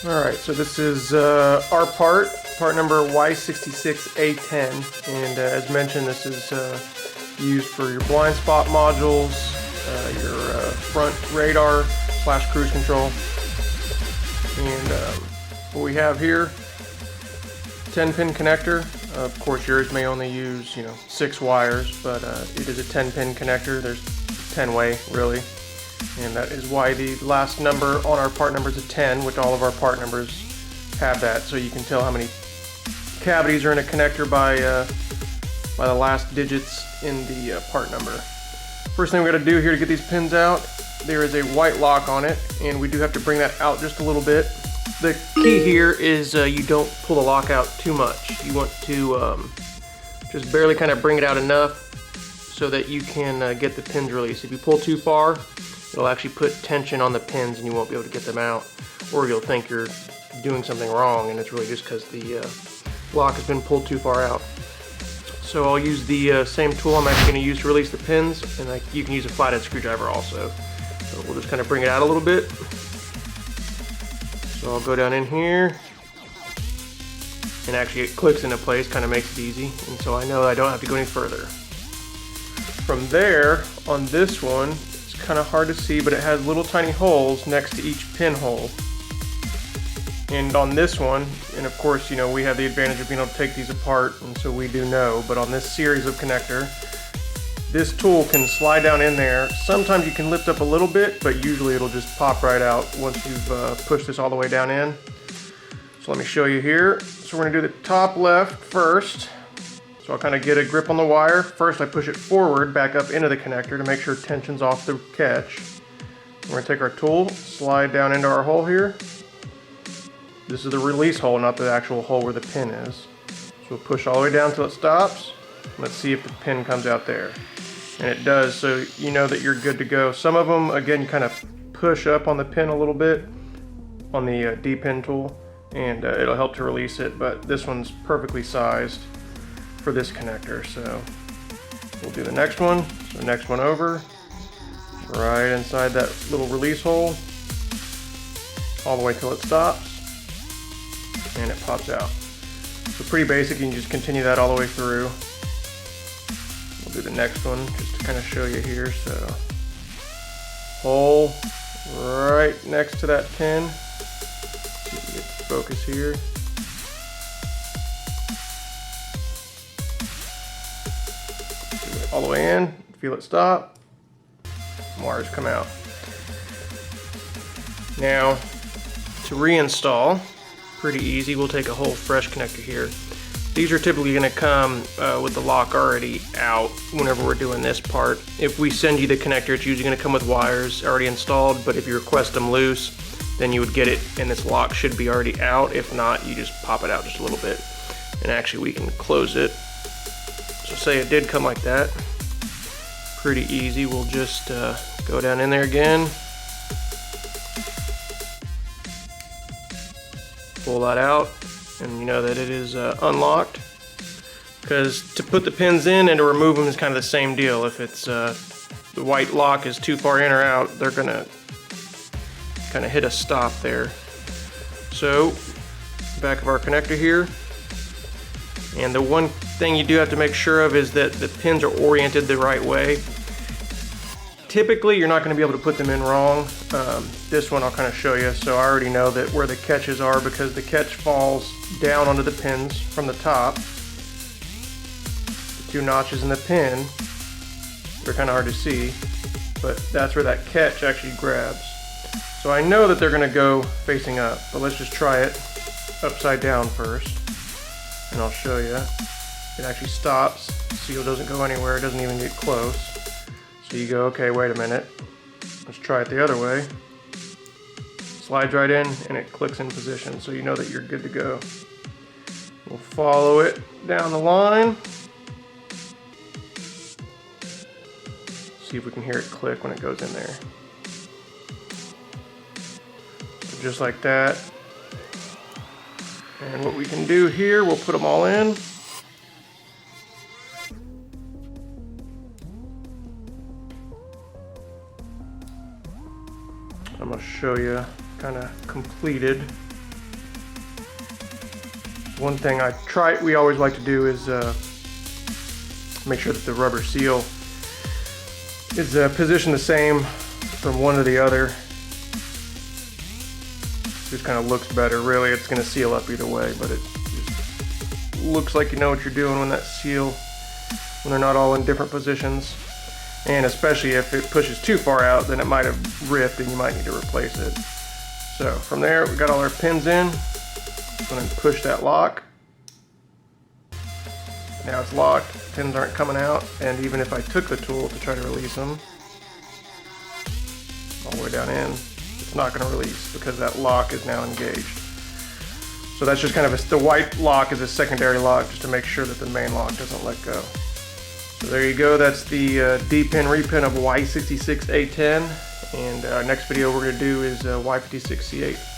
Alright, so this is our part number Y66A10, and as mentioned, this is used for your blind spot modules, your front radar / cruise control, and what we have here, 10-pin connector. Of course, yours may only use 6 wires, but it is a 10-pin connector. There's 10-way really. And that is why the last number on our part number is a 10, which all of our part numbers have that. So you can tell how many cavities are in a connector by the last digits in the part number. First thing we got to do here to get these pins out, there is a white lock on it, and we do have to bring that out just a little bit. The key here is you don't pull the lock out too much. You want to just barely kind of bring it out enough so that you can get the pins released. If you pull too far, it'll actually put tension on the pins and you won't be able to get them out, or you'll think you're doing something wrong and it's really just because the lock has been pulled too far out. So I'll use the same tool I'm actually going to use to release the pins, and you can use a flathead screwdriver also. So we'll just kind of bring it out a little bit. So I'll go down in here, and actually it clicks into place, kind of makes it easy, and so I know I don't have to go any further. From there, on this one, kind of hard to see, but it has little tiny holes next to each pinhole. And on this one, and of course, we have the advantage of being able to take these apart, and so we do know, but on this series of connector, this tool can slide down in there. Sometimes you can lift up a little bit, but usually it'll just pop right out once you've pushed this all the way down in. So let me show you here. So we're gonna do the top left first. So I'll kind of get a grip on the wire. First I push it forward, back up into the connector to make sure tension's off the catch. We're going to take our tool, slide down into our hole here. This is the release hole, not the actual hole where the pin is. So we'll push all the way down until it stops. Let's see if the pin comes out there. And it does, so you know that you're good to go. Some of them, again, kind of push up on the pin a little bit on the D-pin tool, and it'll help to release it, but this one's perfectly sized for this connector. So we'll do the next one. So next one over, right inside that little release hole, all the way till it stops, and it pops out. So pretty basic, you can just continue that all the way through. We'll do the next one just to kind of show you here. So hole right next to that pin. See if we can get the focus here. All the way in, feel it stop, wires come out. Now, to reinstall, pretty easy. We'll take a whole fresh connector here. These are typically going to come with the lock already out whenever we're doing this part. If we send you the connector, it's usually going to come with wires already installed, but if you request them loose, then you would get it and this lock should be already out. If not, you just pop it out just a little bit. And actually we can close it. So say it did come like that, pretty easy. We'll just go down in there again, pull that out, and you know that it is unlocked, because to put the pins in and to remove them is kind of the same deal. If it's the white lock is too far in or out, they're gonna kind of hit a stop there. So back of our connector here, and the one thing you do have to make sure of is that the pins are oriented the right way. Typically you're not going to be able to put them in wrong. This one I'll kind of show you. So I already know that where the catches are, because the catch falls down onto the pins from the top. The 2 notches in the pin, they're kind of hard to see, but that's where that catch actually grabs. So I know that they're going to go facing up, but let's just try it upside down first. And I'll show you. It actually stops. Seal doesn't go anywhere. It doesn't even get close. So you go, okay, wait a minute. Let's try it the other way. Slides right in and it clicks in position. So you know that you're good to go. We'll follow it down the line. See if we can hear it click when it goes in there. So just like that. And what we can do here, we'll put them all in. I'm going to show you kind of completed. One thing we always like to do is make sure that the rubber seal is positioned the same from one to the other. Just kind of looks better. Really, it's going to seal up either way, but it just looks like you know what you're doing when they're not all in different positions. And especially if it pushes too far out, then it might have ripped and you might need to replace it. So from there, we got all our pins in. I'm going to push that lock. Now it's locked, pins aren't coming out, and even if I took the tool to try to release them, all the way down in, it's not going to release because that lock is now engaged. So that's just kind of the white lock is a secondary lock just to make sure that the main lock doesn't let go. So there you go, that's the D-pin repin of Y66A10, and our next video we're going to do is Y56C8.